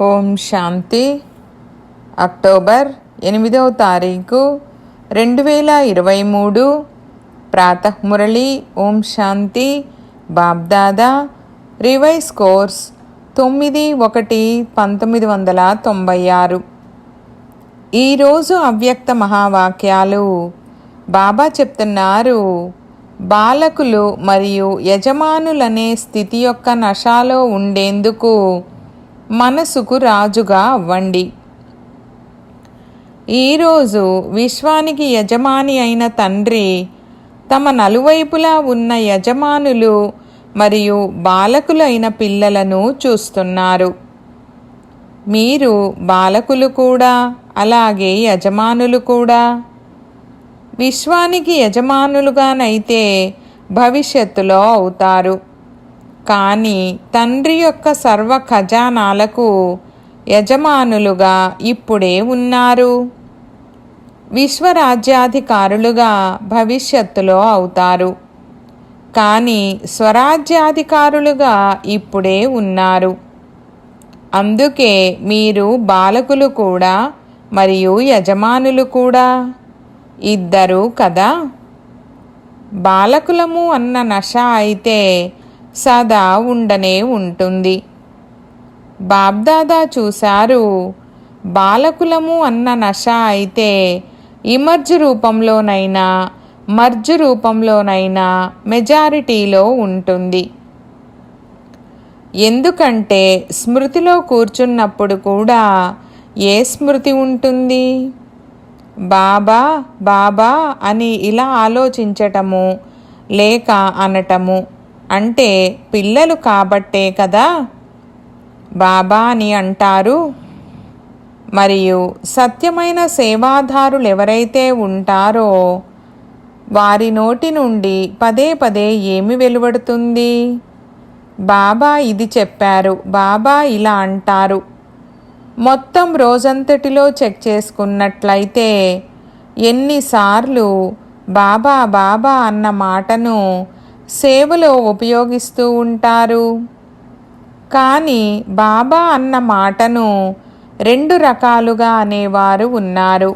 ఓం శాంతి. October 8వ తారీఖు 2023 ప్రాతఃమురళి. ఓం శాంతి. BapDada revise course 9/1/1996. ఈరోజు అవ్యక్త మహావాక్యాలు. బాబా చెప్తున్నారు, బాలకులు మరియు యజమానులనే స్థితి యొక్క నశాలో ఉండేందుకు మనసుకు రాజుగా అవ్వండి. ఈరోజు విశ్వానికి యజమాని అయిన తండ్రి తమ నలువైపులా ఉన్న యజమానులు మరియు బాలకులైన పిల్లలను చూస్తున్నారు. మీరు బాలకులు కూడా, అలాగే యజమానులు కూడా. విశ్వానికి యజమానులుగానైతే భవిష్యత్తులో అవుతారు, కానీ తండ్రి యొక్క సర్వ ఖజానాలకు యజమానులుగా ఇప్పుడే ఉన్నారు. విశ్వరాజ్యాధికారులుగా భవిష్యత్తులో అవుతారు, కానీ స్వరాజ్యాధికారులుగా ఇప్పుడే ఉన్నారు. అందుకే మీరు బాలకులు కూడా మరియు యజమానులు కూడా ఇద్దరు కదా. బాలకులము అన్న నశ అయితే సదా ఉండనే ఉంటుంది. బాబ్దాదా చూశారు, బాలకులము అన్న నశ అయితే ఇమర్జ్ రూపంలోనైనా మర్జ్ రూపంలోనైనా మెజారిటీలో ఉంటుంది. ఎందుకంటే స్మృతిలో కూర్చున్నప్పుడు కూడా ఏ స్మృతి ఉంటుంది? బాబా బాబా అని ఇలా ఆలోచించటము లేక అనటము అంటే పిల్లలు కాబట్టే కదా బాబా అని అంటారు. మరియు సత్యమైన సేవాదారులు ఎవరైతే ఉంటారో వారి నోటి నుండి పదే పదే ఏమి వెలువడుతుంది? బాబా ఇది చెప్పారు, బాబా ఇలా అంటారు. మొత్తం రోజంతటిలో చెక్ చేసుకున్నట్లయితే ఎన్నిసార్లు బాబా బాబా అన్న మాటను సేవలో ఉపయోగిస్తూ ఉంటారు. కానీ బాబా అన్న మాటను రెండు రకాలుగా అనేవారు ఉన్నారు.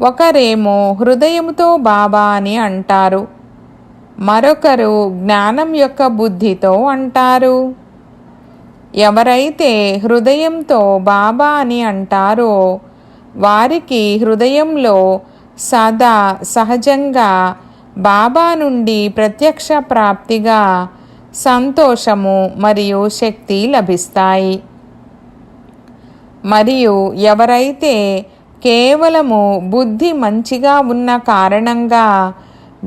ఒకరేమో హృదయంతో బాబా అని అంటారు, మరొకరు జ్ఞానం యొక్క బుద్ధితో అంటారు. ఎవరైతే హృదయంతో బాబా అని అంటారో వారికి హృదయంలో సదా సహజంగా బాబా నుండి ప్రత్యక్ష ప్రాప్తిగా సంతోషము మరియు శక్తి లభిస్తాయి. మరియు ఎవరైతే కేవలము బుద్ధి మంచిగా ఉన్న కారణంగా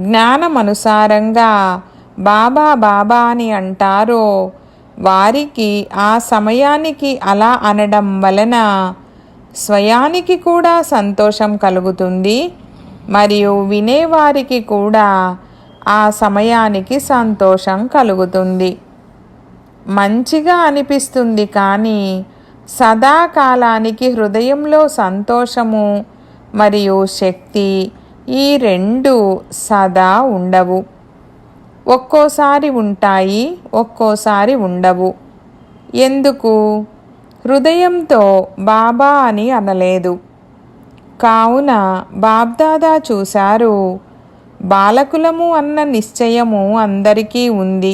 జ్ఞానమనుసారంగా బాబా బాబా అని అంటారో వారికి ఆ సమయానికి అలా అనడం వలన స్వయానికి కూడా సంతోషం కలుగుతుంది మరియు వినేవారికి కూడా ఆ సమయానికి సంతోషం కలుగుతుంది. మంచిగా అనిపిస్తుంది, కానీ సదాకాలానికి హృదయంలో సంతోషము మరియు శక్తి ఈ రెండు సదా ఉండవు. ఒక్కోసారి ఉంటాయి, ఒక్కోసారి ఉండవు. ఎందుకు? హృదయంతో బాబా అని అనలేదు. కావున బాబ్దాదా చూశారు, బాలకులము అన్న నిశ్చయము అందరికీ ఉంది,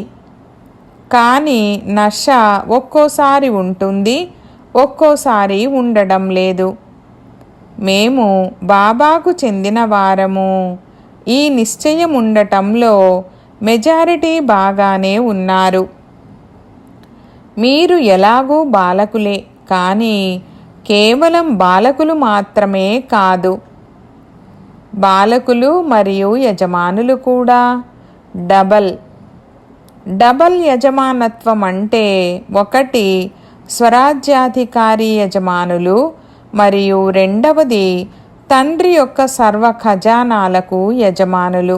కానీ నశ ఒక్కోసారి ఉంటుంది, ఒక్కోసారి ఉండడం లేదు. మేము బాబాకు చెందిన వారము. ఈ నిశ్చయం ఉండటంలో మెజారిటీ బాగానే ఉన్నారు. మీరు ఎలాగూ బాలకులే, కానీ కేవలం బాలకులు మాత్రమే కాదు. బాలకులు మరియు యజమానులు కూడా డబల్ యజమానత్వం అంటే ఒకటి స్వరాజ్యాధికారి యజమానులు మరియు రెండవది తండ్రి యొక్క సర్వ ఖజానాలకు యజమానులు.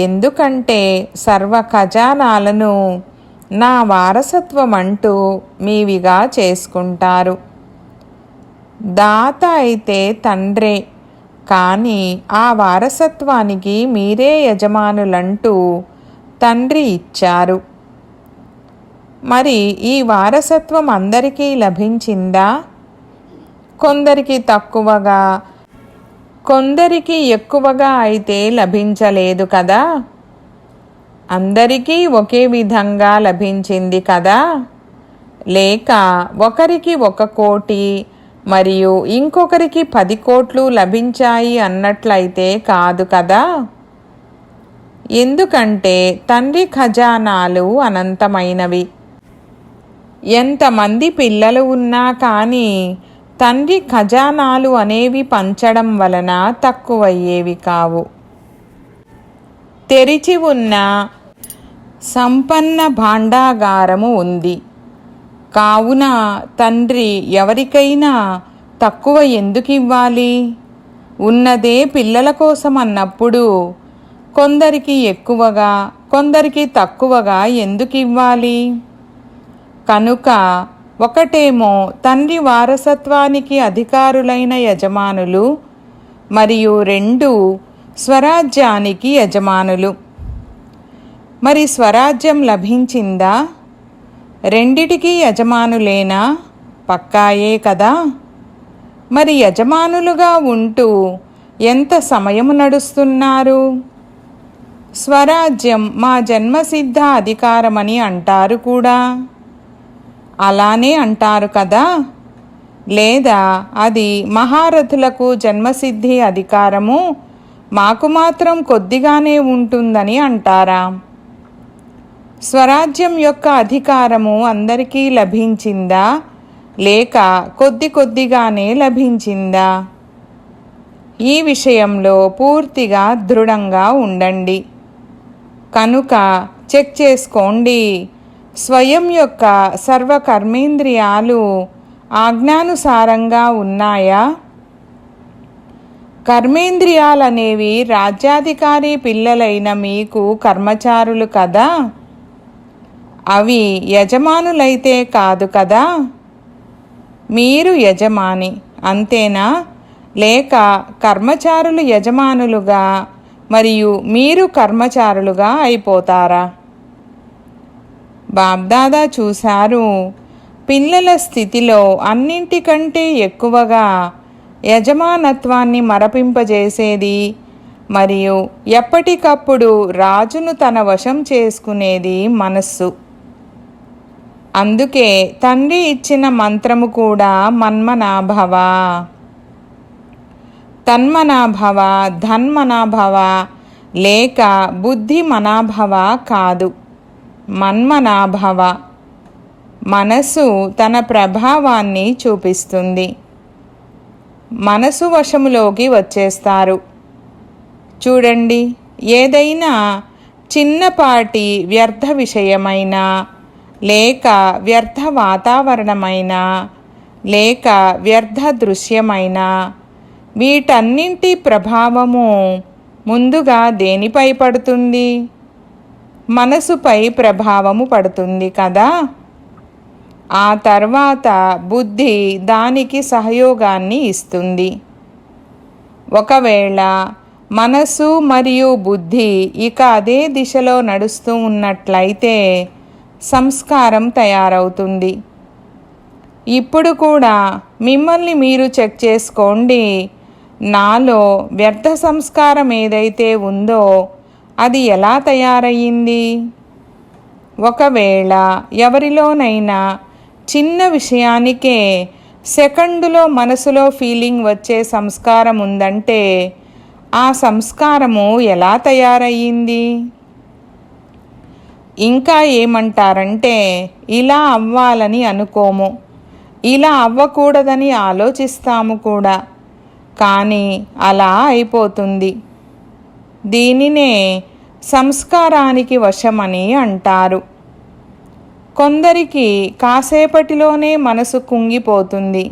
ఎందుకంటే సర్వ ఖజానాలను నా వారసత్వం అంటూ మీవిగా చేసుకుంటారు. దాత అయితే తండ్రే, కానీ ఆ వారసత్వానికి మీరే యజమానులంటూ తండ్రి ఇచ్చారు. మరి ఈ వారసత్వం అందరికీ లభించిందా? కొందరికి తక్కువగా, కొందరికి ఎక్కువగా అయితే లభించలేదు కదా. అందరికీ ఒకే విధంగా లభించింది కదా. లేక ఒకరికి 1 కోటి మరియు ఇంకొకరికి 10 కోట్లు లభించాయి అన్నట్లయితే కాదు కదా. ఎందుకంటే తండ్రి ఖజానాలు అనంతమైనవి. ఎంతమంది పిల్లలు ఉన్నా కానీ తండ్రి ఖజానాలు అనేవి పంచడం వలన తక్కువయ్యేవి కావు. తెరిచి ఉన్న సంపన్న భాండాగారము ఉంది. కావున తండ్రి ఎవరికైనా తక్కువ ఎందుకు ఇవ్వాలి? ఉన్నదే పిల్లల కోసం అన్నప్పుడు కొందరికి ఎక్కువగా, కొందరికి తక్కువగా ఎందుకు ఇవ్వాలి? కనుక ఒకటేమో తండ్రి వారసత్వానికి అధికారులైన యజమానులు, మరియు 2 స్వరాజ్యానికి యజమానులు. మరి స్వరాజ్యం లభించిందా? రెండిటికీ యజమానులేనా? పక్కాయే కదా. మరి యజమానులుగా ఉంటూ ఎంత సమయము నడుస్తున్నారు? స్వరాజ్యం మా జన్మసిద్ధ అధికారమని అంటారు కూడా. అలానే అంటారు కదా. లేదా అది మహారథులకు జన్మసిద్ధి అధికారము, మాకు మాత్రం కొద్దిగానే ఉంటుందని అంటారా? స్వరాజ్యం యొక్క అధికారము అందరికీ లభించిందా, లేక కొద్దిగానే లభించిందా? ఈ విషయంలో పూర్తిగా దృఢంగా ఉండండి. కనుక చెక్ చేసుకోండి. స్వయం యొక్క సర్వ కర్మేంద్రియాలు ఆజ్ఞానుసారంగా ఉన్నాయా? కర్మేంద్రియాలనేవి రాజ్యాధికారి పిల్లలైన మీకు కర్మచారులు కదా. అవి యజమానులైతే కాదు కదా. మీరు యజమాని అంతేనా? లేక కర్మచారులు యజమానులుగా మరియు మీరు కర్మచారులుగా అయిపోతారా? బాబ్దాదా చూశారు, పిల్లల స్థితిలో అన్నింటికంటే ఎక్కువగా యజమానత్వాన్ని మరపింపజేసేది మరియు ఎప్పటికప్పుడు రాజును తన వశం చేసుకునేది మనస్సు. అందుకే తండ్రి ఇచ్చిన మంత్రము కూడా మన్మనాభవ, తన్మనాభవ, ధన్మనాభవ, లేక బుద్ధి మనాభవ కాదు, మన్మనాభవ. మనసు తన ప్రభావాన్ని చూపిస్తుంది. మనసు వశములోకి వచ్చేస్తారు. చూడండి, ఏదైనా చిన్నపాటి వ్యర్థ విషయమైనా, లేక వ్యర్థ వాతావరణమైనా, లేక వ్యర్థ దృశ్యమైనా, వీటన్నింటి ప్రభావము ముందుగా దేనిపై పడుతుంది? మనసుపై ప్రభావము పడుతుంది కదా. ఆ తర్వాత బుద్ధి దానికి సహయోగాన్ని ఇస్తుంది. ఒకవేళ మనసు మరియు బుద్ధి ఇక అదే దిశలో నడుస్తూ ఉన్నట్లయితే సంస్కారం తయారవుతుంది. ఇప్పుడు కూడా మిమ్మల్ని మీరు చెక్ చేసుకోండి. నాలో వ్యర్థ సంస్కారం ఏదైతే ఉందో అది ఎలా తయారయ్యింది? ఒకవేళ ఎవరిలోనైనా చిన్న విషయానికే సెకండులో మనసులో ఫీలింగ్ వచ్చే సంస్కారం ఉందంటే ఆ సంస్కారము ఎలా తయారయ్యింది? ఇంకా ఏమంటారంటే, ఇలా అవ్వాలని అనుకోము, ఇలా అవ్వకూడదని ఆలోచిస్తాము కూడా, కానీ అలా అయిపోతుంది. దీనినే సంస్కారానికి వశమని అంటారు. కొందరికి కాసేపటిలోనే మనసు కుంగిపోతుంది.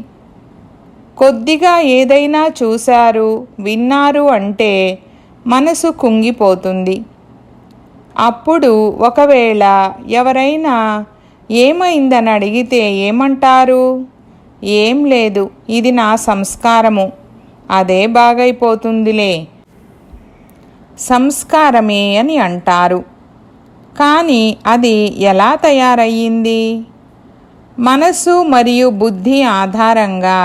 కొద్దిగా ఏదైనా చూశారు, విన్నారు అంటే మనసు కుంగిపోతుంది. అప్పుడు ఒకవేళ ఎవరైనా ఏమైందని అడిగితే ఏమంటారు? ఏం లేదు, ఇది నా సంస్కారము, అదే బాగైపోతుందిలే, సంస్కారమే అని అంటారు. కానీ అది ఎలా తయారయ్యింది? మనస్సు మరియు బుద్ధి ఆధారంగా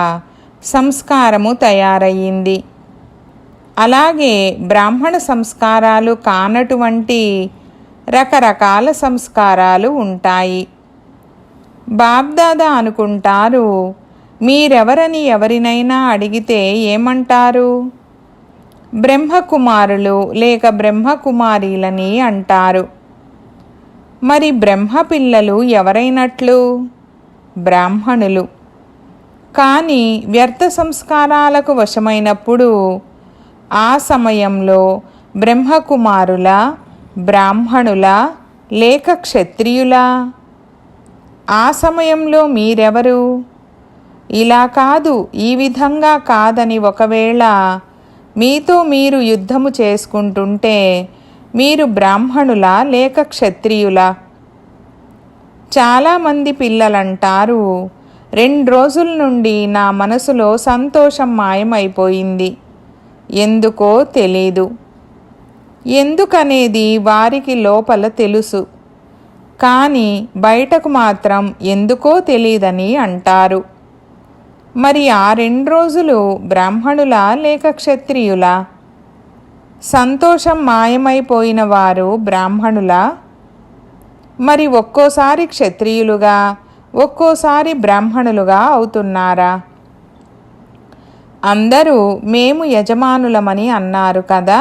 సంస్కారము తయారయ్యింది. అలాగే బ్రాహ్మణ సంస్కారాలు కానటువంటి రకరకాల సంస్కారాలు ఉంటాయి. బాబ్దాదా అనుకుంటారు, మీరెవరని ఎవరినైనా అడిగితే ఏమంటారు? బ్రహ్మకుమారులు లేక బ్రహ్మకుమారీలని అంటారు. మరి బ్రహ్మ పిల్లలు ఎవరైనట్లు? బ్రాహ్మణులు. కానీ వ్యర్థ సంస్కారాలకు వశమైనప్పుడు ఆ సమయంలో బ్రహ్మకుమారుల, బ్రాహ్మణుల లేక క్షత్రియులా? ఆ సమయంలో మీరెవరు? ఇలా కాదు, ఈ విధంగా కాదని ఒకవేళ మీతో మీరు యుద్ధము చేసుకుంటుంటే మీరు బ్రాహ్మణులా లేక క్షత్రియులా? చాలామంది పిల్లలంటారు, 2 రోజుల నుండి నా మనసులో సంతోషం మాయమైపోయింది, ఎందుకో తెలీదు. ఎందుకనేది వారికి లోపల తెలుసు, కానీ బయటకు మాత్రం ఎందుకో తెలీదని అంటారు. మరి ఆ 2 రోజులు బ్రాహ్మణులా లేక క్షత్రియులా? సంతోషం మాయమైపోయిన వారు బ్రాహ్మణులా? మరి ఒక్కోసారి క్షత్రియులుగా ఒక్కోసారి బ్రాహ్మణులుగా అవుతున్నారా? అందరూ మేము యజమానులమని అన్నారు కదా,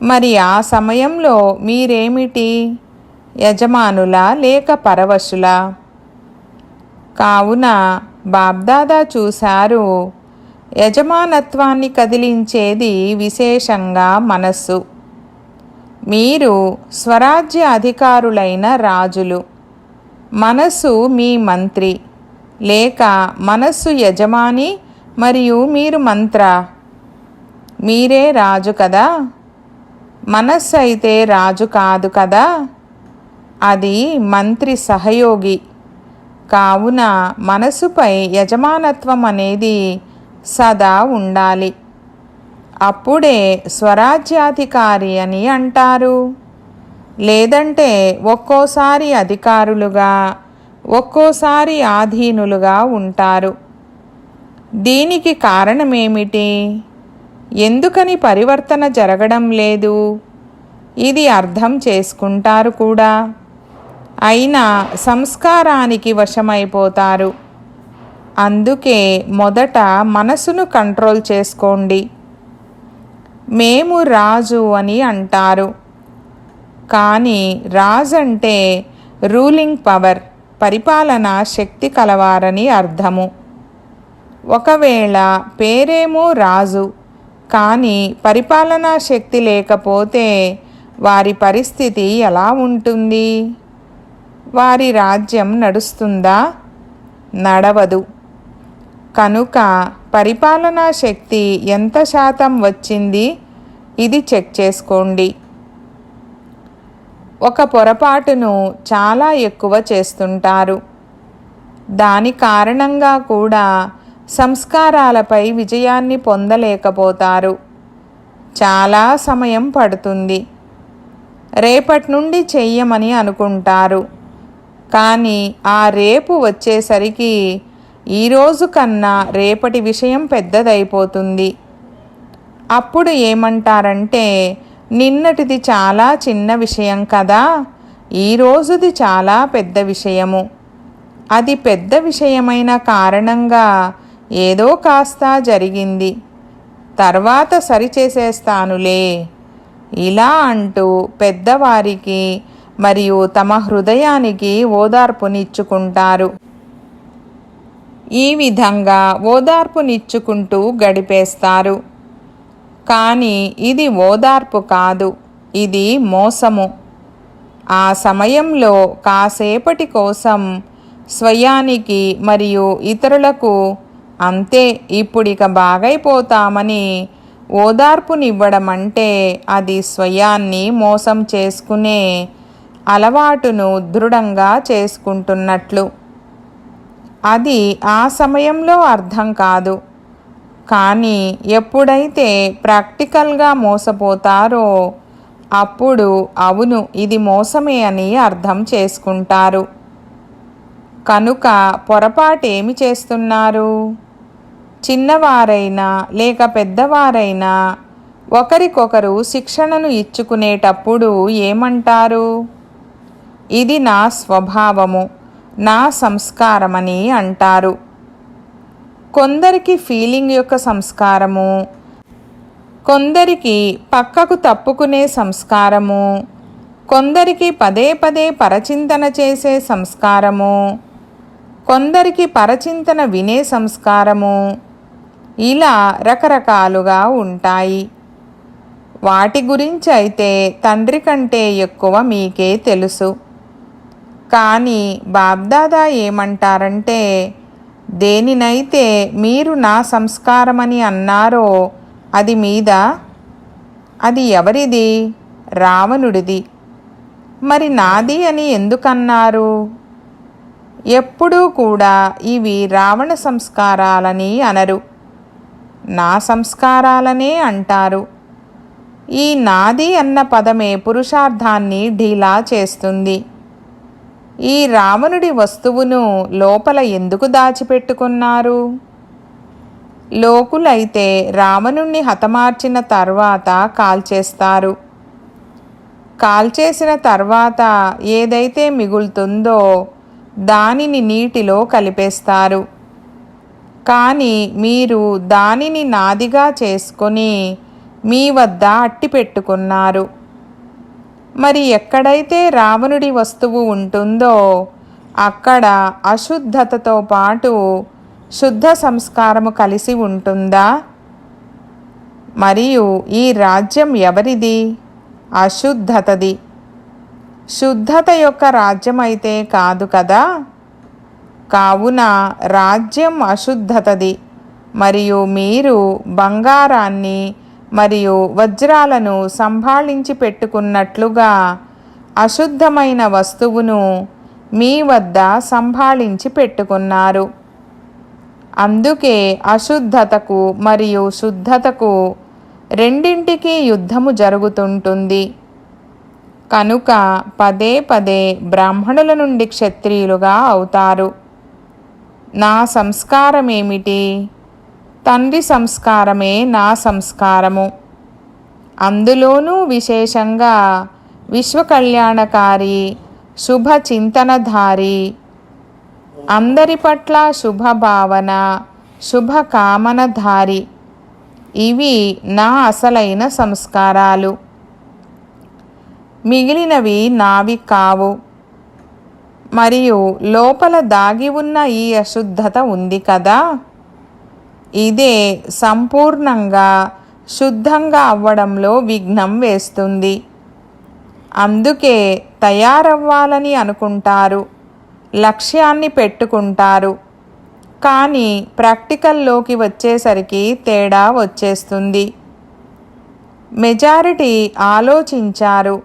మరి ఆ సమయంలో మీరేమిటి, యజమానులా లేక పరవశులా? కావున బాబ్దాదా చూశారు, యజమానత్వాన్ని కదిలించేది విశేషంగా మనస్సు. మీరు స్వరాజ్య అధికారులైన రాజులు, మనస్సు మీ మంత్రి లేక మనస్సు యజమాని మరియు మీరు మంత్ర. మీరే రాజు కదా, మనస్సు అయితే రాజు కాదు కదా, అది మంత్రి సహయోగి. కావున మనసుపై యజమానత్వం అనేది సదా ఉండాలి. అప్పుడే స్వరాజ్యాధికారి అని అంటారు. లేదంటే ఒక్కోసారి అధికారులుగా ఒక్కోసారి ఆధీనులుగా ఉంటారు. దీనికి కారణమేమిటి? ఎందుకని పరివర్తన జరగడం లేదు? ఇది అర్థం చేసుకుంటారు కూడా, అయినా సంస్కారానికి వశమైపోతారు. అందుకే మొదట మనసును కంట్రోల్ చేసుకోండి. మేము రాజు అని అంటారు, కానీ రాజు అంటే రూలింగ్ పవర్, పరిపాలనా శక్తి కలవారని అర్థము. ఒకవేళ పేరేమో రాజు, కానీ పరిపాలనా శక్తి లేకపోతే వారి పరిస్థితి ఎలా ఉంటుంది? వారి రాజ్యం నడుస్తుందా? నడవదు. కనుక పరిపాలనా శక్తి ఎంత శాతం వచ్చింది, ఇది చెక్ చేసుకోండి. ఒక పొరపాటును చాలా ఎక్కువ చేస్తుంటారు. దాని కారణంగా కూడా సంస్కారాలపై విజయాన్ని పొందలేకపోతారు. చాలా సమయం పడుతుంది. రేపటి నుండి చెయ్యమని అనుకుంటారు, కానీ ఆ రేపు వచ్చేసరికి ఈరోజు కన్నా రేపటి విషయం పెద్దదైపోతుంది. అప్పుడు ఏమంటారంటే, నిన్నటిది చాలా చిన్న విషయం కదా, ఈరోజుది చాలా పెద్ద విషయము. అది పెద్ద విషయమైన కారణంగా ఏదో కాస్త జరిగింది, తర్వాత సరిచేసేస్తానులే. ఇలా అంటూ పెద్దవారికి మరియు తమ హృదయానికి ఓదార్పునిచ్చుకుంటారు. ఈ విధంగా ఓదార్పునిచ్చుకుంటూ గడిపేస్తారు. కానీ ఇది ఓదార్పు కాదు, ఇది మోసము. ఆ సమయంలో కాసేపటి కోసం స్వయానికి మరియు ఇతరులకు అంతే, ఇప్పుడిక బాగైపోతామని ఓదార్పునివ్వడం అంటే అది స్వయాన్ని మోసం చేసుకునే అలవాటును దృఢంగా చేసుకుంటున్నట్లు. అది ఆ సమయంలో అర్థం కాదు, కానీ ఎప్పుడైతే ప్రాక్టికల్గా మోసపోతారో అప్పుడు అవును ఇది మోసమే అని అర్థం చేసుకుంటారు. కనుక పొరపాటేమి చేస్తున్నారు? చిన్నవారైనా లేక పెద్దవారైనా ఒకరికొకరు శిక్షణను ఇచ్చుకునేటప్పుడు ఏమంటారు? ఇది నా స్వభావము, నా సంస్కారమని అంటారు. కొందరికి ఫీలింగ్ యొక్క సంస్కారము, కొందరికి పక్కకు తప్పుకునే సంస్కారము, కొందరికి పదే పదే పరచింతన చేసే సంస్కారము, కొందరికి పరచింతన వినే సంస్కారము, ఇలా రకరకాలుగా ఉంటాయి. వాటి గురించి అయితే తండ్రి కంటే ఎక్కువ మీకే తెలుసు. కానీ బాబ్దాదా ఏమంటారంటే, దేనినైతే మీరు నా సంస్కారమని అన్నారో అది మీదా? అది ఎవరిది? రావణుడిది. మరి నాది అని ఎందుకన్నారు? ఎప్పుడూ కూడా ఇవి రావణ సంస్కారాలని అనరు, నా సంస్కారాలనే అంటారు. ఈ నాది అన్న పదమే పురుషార్థాన్ని ఢీలా చేస్తుంది. ఈ రావణుడి వస్తువును లోపల ఎందుకు దాచిపెట్టుకున్నారు? లోకులైతే రావణుణ్ణి హతమార్చిన తర్వాత కాల్చేస్తారు. కాల్చేసిన తర్వాత ఏదైతే మిగులుతుందో దానిని నీటిలో కలిపేస్తారు. కానీ మీరు దానిని నాదిగా చేసుకొని మీ వద్ద అట్టి పెట్టుకున్నారు. మరి ఎక్కడైతే రావణుడి వస్తువు ఉంటుందో అక్కడ అశుద్ధతతో పాటు శుద్ధ సంస్కారము కలిసి ఉంటుందా? మరియు ఈ రాజ్యం ఎవరిది? అశుద్ధతది. శుద్ధత యొక్క రాజ్యం అయితే కాదు కదా. కావున రాజ్యం అశుద్ధతది. మరియు మీరు బంగారాన్ని మరియు వజ్రాలను సంభాళించి పెట్టుకున్నట్లుగా అశుద్ధమైన వస్తువును మీ వద్ద సంభాళించి పెట్టుకున్నారు. అందుకే అశుద్ధతకు మరియు శుద్ధతకు రెండింటికి యుద్ధము జరుగుతుంటుంది. కనుక పదే పదే బ్రాహ్మణుల నుండి క్షత్రియులుగా అవుతారు. నా సంస్కారం ఏమిటి? తండ్రి సంస్కారమే నా సంస్కారము. అందులోనూ విశేషంగా విశ్వకళ్యాణకారి, శుభ చింతనధారి, అందరి పట్ల శుభభావన, శుభకామనధారి. ఇవి నా అసలైన సంస్కారాలు. మిగిలినవి నావి కావు. మరియు లోపల దాగి ఉన్న ఈ అశుద్ధత ఉంది కదా, ఇదే సంపూర్ణంగా శుద్ధంగా అవ్వడంలో విఘ్నం వేస్తుంది. అందుకే తయారవ్వాలని అనుకుంటారు, లక్ష్యాన్ని పెట్టుకుంటారు. కానీ ప్రాక్టికల్లోకి వచ్చేసరికి తేడా వచ్చేస్తుంది. మెజారిటీ ఆలోచించారు,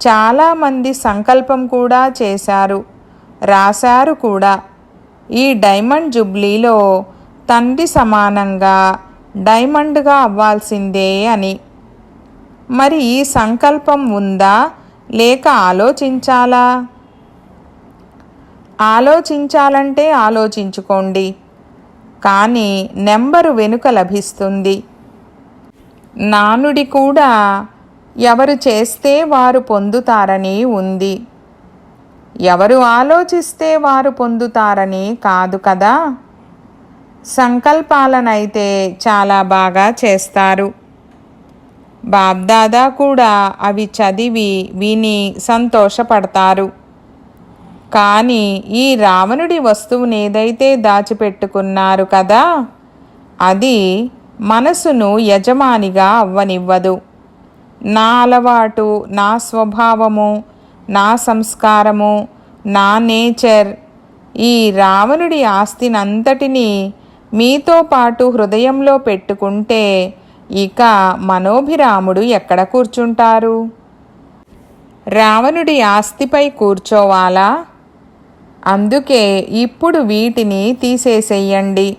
చాలామంది సంకల్పం కూడా చేశారు, రాశారు కూడా. ఈ డైమండ్ జుబ్లీలో తండ్రి సమానంగా డైమండ్గా అవ్వాల్సిందే అని. మరి ఈ సంకల్పం ఉందా లేక ఆలోచించాలా? ఆలోచించాలంటే ఆలోచించుకోండి, కానీ నెంబరు వెనుక లభిస్తుంది. నానుడి కూడా ఎవరు చేస్తే వారు పొందుతారని ఉంది, ఎవరు ఆలోచిస్తే వారు పొందుతారని కాదు కదా. సంకల్పాలనైతే చాలా బాగా చేస్తారు. బాబ్దాదా కూడా అవి చదివి విని సంతోషపడతారు. కానీ ఈ రావణుడి వస్తువునేదైతే దాచిపెట్టుకున్నారు కదా, అది మనసును యజమానిగా అవ్వనివ్వదు. నా అలవాటు, నా స్వభావము, నా సంస్కారము, నా నేచర్, ఈ రావణుడి ఆస్తినంతటినీ మీతో పాటు హృదయంలో పెట్టుకుంటే ఇక మనోభిరాముడు ఎక్కడ కూర్చుంటారు? రావణుడి ఆస్తిపై కూర్చోవాలా? అందుకే ఇప్పుడు వీటిని తీసేసేయండి.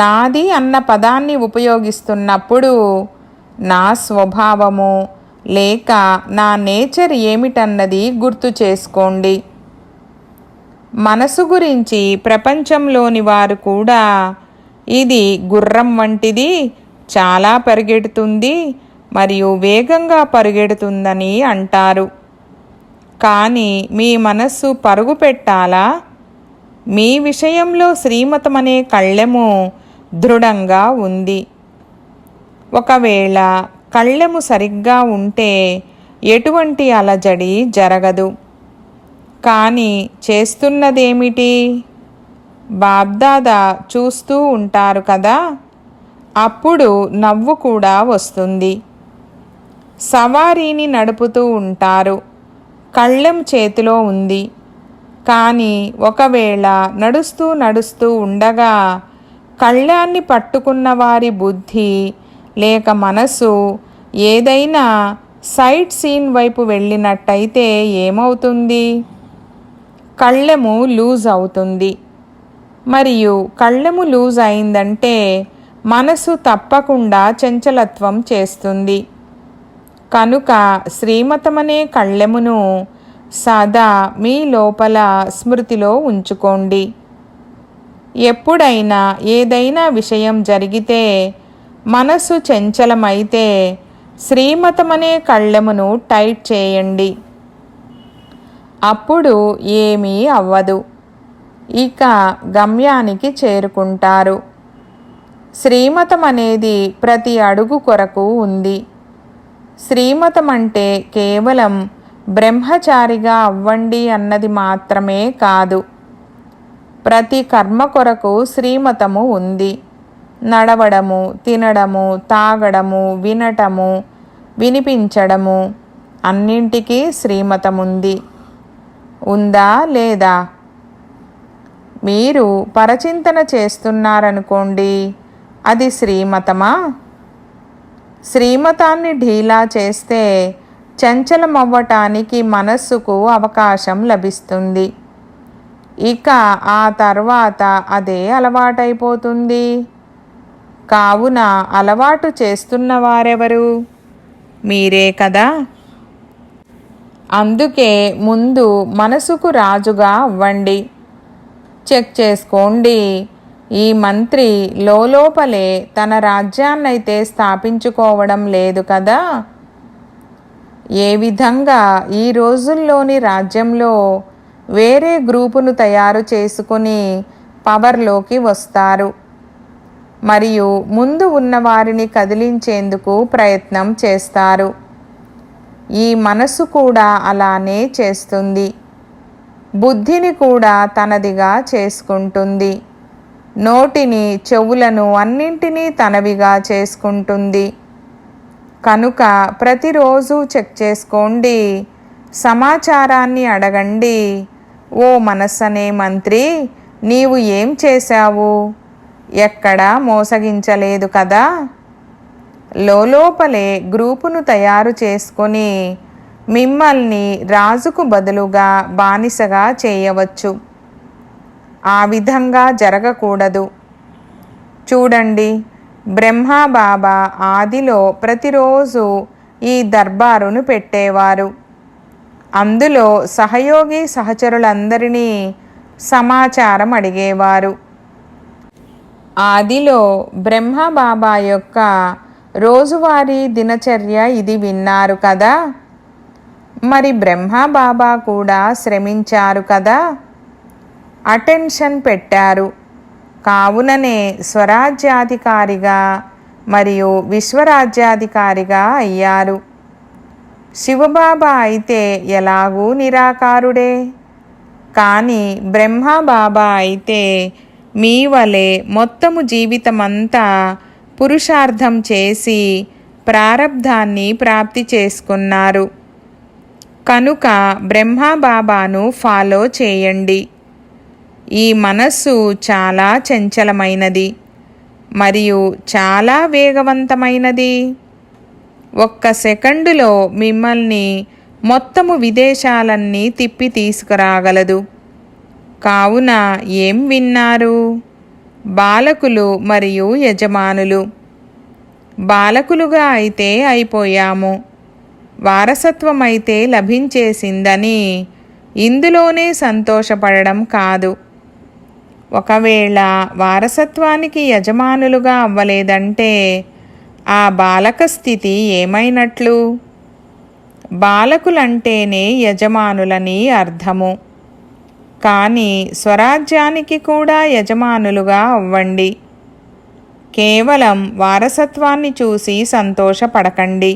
నాది అన్న పదాన్ని ఉపయోగిస్తున్నప్పుడు నా స్వభావము, లేక నా నేచర్ ఏమిటన్నది గుర్తు చేసుకోండి. మనసు గురించి ప్రపంచంలోని వారు కూడా ఇది గుర్రం వంటిది, చాలా పరిగెడుతుంది మరియు వేగంగా పరిగెడుతుందని అంటారు. కానీ మీ మనస్సు పరుగు పెట్టాలా? మీ విషయంలో శ్రీమతమనే కళ్ళెము దృఢంగా ఉంది. ఒకవేళ కళ్ళెము సరిగ్గా ఉంటే ఎటువంటి అలజడి జరగదు. కానీ చేస్తున్నదేమిటి? బాబ్దాదా చూస్తూ ఉంటారు కదా, అప్పుడు నవ్వు కూడా వస్తుంది. సవారీని నడుపుతూ ఉంటారు, కళ్ళెం చేతిలో ఉంది. కానీ ఒకవేళ నడుస్తూ నడుస్తూ ఉండగా కళ్ళాన్ని పట్టుకున్న వారి బుద్ధి లేక మనసు ఏదైనా సైట్ సీన్ వైపు వెళ్ళినట్టయితే ఏమవుతుంది? కళ్ళెము లూజ్ అవుతుంది. మరియు కళ్ళెము లూజ్ అయిందంటే మనసు తప్పకుండా చంచలత్వం చేస్తుంది. కనుక శ్రీమతమనే కళ్ళెమును సదా మీ లోపల స్మృతిలో ఉంచుకోండి. ఎప్పుడైనా ఏదైనా విషయం జరిగితే మనసు చంచలమైతే శ్రీమతమనే కళ్ళెమును టైట్ చేయండి. అప్పుడు ఏమీ అవ్వదు. ఇక గమ్యానికి చేరుకుంటారు. శ్రీమతం అనేది ప్రతి అడుగు కొరకు ఉంది. శ్రీమతం అంటే కేవలం బ్రహ్మచారిగా అవ్వండి అన్నది మాత్రమే కాదు. ప్రతి కర్మ కొరకు శ్రీమతము ఉంది. నడవడము, తినడము, తాగడము, వినటము, వినిపించడము అన్నింటికీ శ్రీమతముంది. ఉందా లేదా? మీరు పరచింతన చేస్తున్నారనుకోండి, అది శ్రీమతమా? శ్రీమతాన్ని ఢీలా చేస్తే చంచలమవ్వటానికి మనస్సుకు అవకాశం లభిస్తుంది. ఇక ఆ తర్వాత అదే అలవాటైపోతుంది. కావున అలవాటు చేస్తున్నవారెవరు? మీరే కదా. అందుకే ముందు మనసుకు రాజుగా అవ్వండి. చెక్ చేసుకోండి. ఈ మంత్రి లోపలే తన రాజ్యాన్నైతే స్థాపించుకోవడం లేదు కదా. ఏ విధంగా ఈ రోజుల్లోని రాజ్యంలో వేరే గ్రూపును తయారు చేసుకుని పవర్లోకి వస్తారు మరియు ముందు ఉన్న వారిని కదిలించేందుకు ప్రయత్నం చేస్తారు. ఈ మనసు కూడా అలానే చేస్తుంది. బుద్ధిని కూడా తనదిగా చేసుకుంటుంది. నోటిని, చెవులను అన్నింటినీ తనవిగా చేసుకుంటుంది. కనుక ప్రతిరోజు చెక్ చేసుకోండి. సమాచారాన్ని అడగండి. ఓ మనస్సనే మంత్రి, నీవు ఏం చేశావు? ఎక్కడా మోసగించలేదు కదా. లోపలే గ్రూపును తయారు చేసుకొని మిమ్మల్ని రాజుకు బదులుగా బానిసగా చేయవచ్చు. ఆ విధంగా జరగకూడదు. చూడండి, బ్రహ్మా బాబా ఆదిలో ప్రతిరోజు ఈ దర్బారును పెట్టేవారు. అందులో సహయోగి సహచరులందరినీ సమాచారం అడిగేవారు. ఆదిలో బ్రహ్మా బాబా యొక్క రోజువారీ దినచర్య ఇది విన్నారు కదా. మరి బ్రహ్మా బాబా కూడా శ్రమించారు కదా, అటెన్షన్ పెట్టారు. కావుననే స్వరాజ్యాధికారిగా మరియు విశ్వరాజ్యాధికారిగా అయ్యారు. శివబాబా అయితే ఎలాగూ నిరాకారుడే. కానీ బ్రహ్మా బాబా అయితే మీ వలె మొత్తము జీవితమంతా పురుషార్థం చేసి ప్రారబ్ధాన్ని ప్రాప్తి చేసుకున్నారు. కనుక బ్రహ్మా బాబాను ఫాలో చేయండి. ఈ మనస్సు చాలా చంచలమైనది మరియు చాలా వేగవంతమైనది. ఒక్క సెకండులో మిమ్మల్ని మొత్తము విదేశాలన్నీ తిప్పి తీసుకురాగలదు. కావున ఏం విన్నారు? బాలకులు మరియు యజమానులు. బాలకులుగా అయితే అయిపోయాము. వారసత్వమైతే లభించేసిందని ఇందులోనే సంతోషపడడం కాదు. ఒకవేళ వారసత్వానికి యజమానులుగా అవ్వలేదంటే ఆ బాలక స్థితి ఏమైనట్లు? బాలకులంటేనే యజమానులని అర్థము. కానీ స్వరాజ్యానికి కూడా యజమానులుగా అవ్వండి. కేవలం వారసత్వాన్ని చూసి సంతోషపడకండి.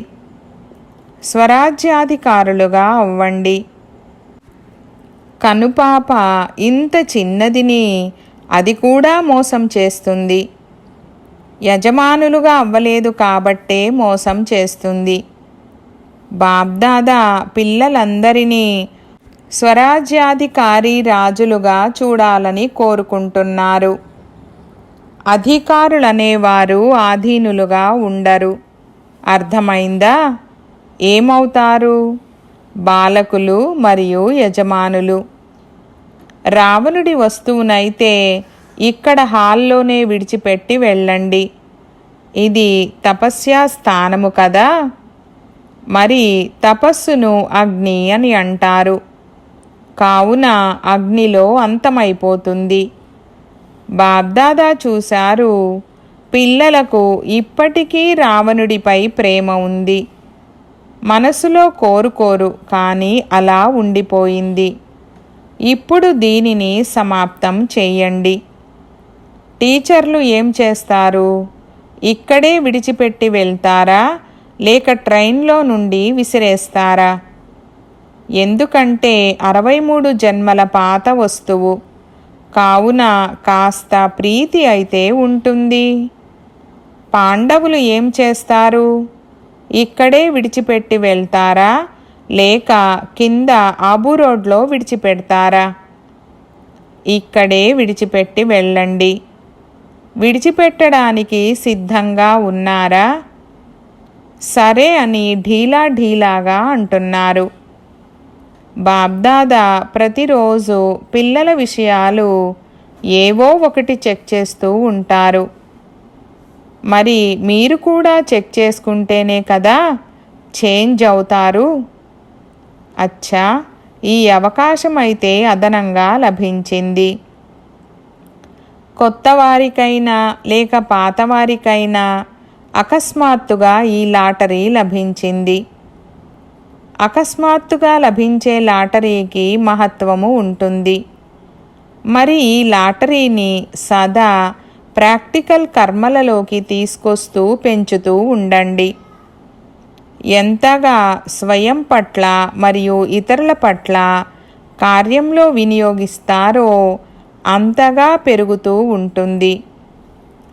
స్వరాజ్యాధికారులుగా అవ్వండి. కనుపాప ఇంత చిన్నదిని అది కూడా మోసం చేస్తుంది. యజమానులుగా అవ్వలేదు కాబట్టే మోసం చేస్తుంది. బాబ్దాదా పిల్లలందరినీ స్వరాజ్యాధికారి రాజులుగా చూడాలని కోరుకుంటున్నారు. అధికారులనేవారు ఆధీనులుగా ఉండరు. అర్థమైందా? ఏమవుతారు? బాలకులు మరియు యజమానులు. రావణుడి వస్తువునైతే ఇక్కడ హాల్లోనే విడిచిపెట్టి వెళ్ళండి. ఇది తపస్యా స్థానము కదా. మరి తపస్సును అగ్ని అని అంటారు. కావున అగ్నిలో అంతమైపోతుంది. బాబ్దాదా చూశారు, పిల్లలకు ఇప్పటికీ రావణుడిపై ప్రేమ ఉంది. మనసులో కోరుకోరు, కానీ అలా ఉండిపోయింది. ఇప్పుడు దీనిని సమాప్తం చేయండి. టీచర్లు ఏం చేస్తారు? ఇక్కడే విడిచిపెట్టి వెళ్తారా, లేక ట్రైన్లో నుండి విసిరేస్తారా? ఎందుకంటే 63 జన్మల పాత వస్తువు కావున కాస్త ప్రీతి అయితే ఉంటుంది. పాండవులు ఏం చేస్తారు? ఇక్కడే విడిచిపెట్టి వెళ్తారా, లేక కింద ఆబు రోడ్లో విడిచిపెడతారా? ఇక్కడే విడిచిపెట్టి వెళ్ళండి. విడిచిపెట్టడానికి సిద్ధంగా ఉన్నారా? సరే అని ఢీలాగా అంటున్నారు. బాబ్దాదా ప్రతిరోజు పిల్లల విషయాలు ఏవో ఒకటి చెక్ చేస్తూ ఉంటారు. మరి మీరు కూడా చెక్ చేసుకుంటేనే కదా చేంజ్ అవుతారు. అచ్చా, ఈ అవకాశం అయితే అదనంగా లభించింది. కొత్త వారికైనా లేక పాతవారికైనా అకస్మాత్తుగా ఈ లాటరీ లభించింది. అకస్మాత్తుగా లభించే లాటరీకి మహత్వము ఉంటుంది. మరి ఈ లాటరీని సదా ప్రాక్టికల్ కర్మలలోకి తీసుకొస్తూ పెంచుతూ ఉండండి. ఎంతగా స్వయం పట్ల మరియు ఇతరుల పట్ల కార్యంలో వినియోగిస్తారో అంతగా పెరుగుతూ ఉంటుంది.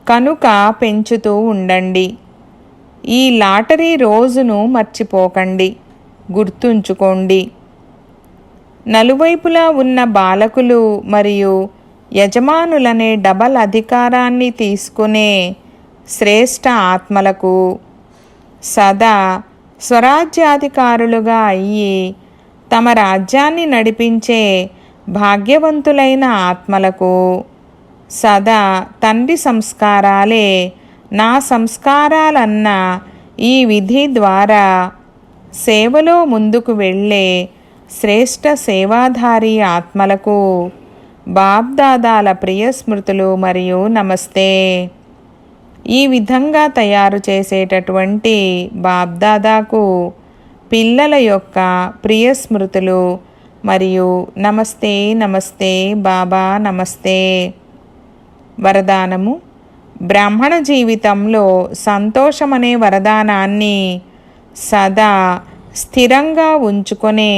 కనుక పెంచుతూ ఉండండి. ఈ లాటరీ రోజును మర్చిపోకండి. గుర్తుంచుకోండి. నలువైపులా ఉన్న బాలకులు మరియు యజమానులనే డబల్ అధికారాన్ని తీసుకునే శ్రేష్ఠ ఆత్మలకు సదా స్వరాజ్యాధికారులుగా అయ్యి తమ రాజ్యాన్ని నడిపించే భాగ్యవంతులైన ఆత్మలకు సదా తండ్రి సంస్కారాలే నా సంస్కారాలన్న ఈ విధి ద్వారా సేవలో ముందుకు వెళ్ళే శ్రేష్ఠ సేవాధారి ఆత్మలకు బాబ్దాదాల ప్రియ స్మృతులు మరియు నమస్తే. ఈ విధంగా తయారు చేసేటటువంటి బాబ్దాదాకు పిల్లల యొక్క ప్రియ స్మృతులు మరియు నమస్తే నమస్తే బాబా నమస్తే. వరదానము: బ్రాహ్మణ జీవితంలో సంతోషమనే వరదానాన్ని సదా స్థిరంగా ఉంచుకునే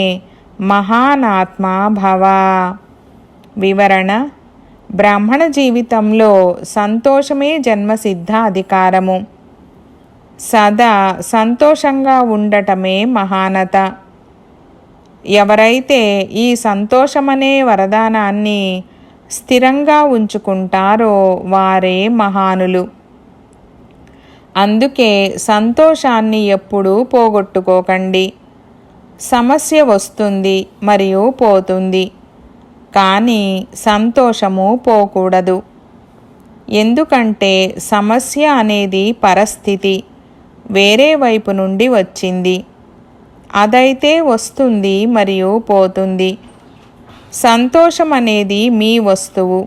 మహానాత్మ భవ. వివరణ: బ్రాహ్మణ జీవితంలో సంతోషమే జన్మసిద్ధ అధికారము. సదా సంతోషంగా ఉండటమే మహానత. ఎవరైతే ఈ సంతోషమనే వరదానాన్ని స్థిరంగా ఉంచుకుంటారో వారే మహానులు. అందుకే సంతోషాన్ని ఎప్పుడూ పోగొట్టుకోకండి. సమస్య వస్తుంది మరియు పోతుంది, కానీ సంతోషము పోకూడదు. ఎందుకంటే సమస్య అనేది పరిస్థితి వేరే వైపు నుండి వచ్చింది. అదైతే వస్తుంది మరియు పోతుంది. సంతోషం అనేది మీ వస్తువు.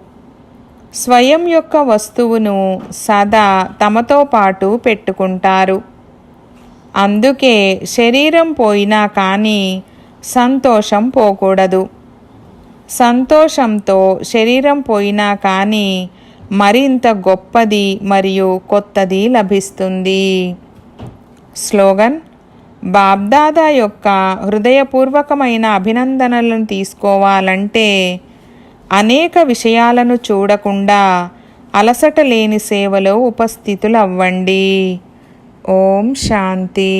స్వయం యొక్క వస్తువును సదా తమతో పాటు పెట్టుకుంటారు. అందుకే శరీరం పోయినా కానీ సంతోషం పోకూడదు. సంతోషంతో శరీరం పోయినా కానీ మరింత గొప్పది మరియు కొత్తది లభిస్తుంది. స్లోగన్: బాబ్దాదా యొక్క హృదయపూర్వకమైన అభినందనలను తీసుకోవాలంటే అనేక విషయాలను చూడకుండా అలసట లేని సేవలో ఉపస్థితులవ్వండి. ఓం శాంతి.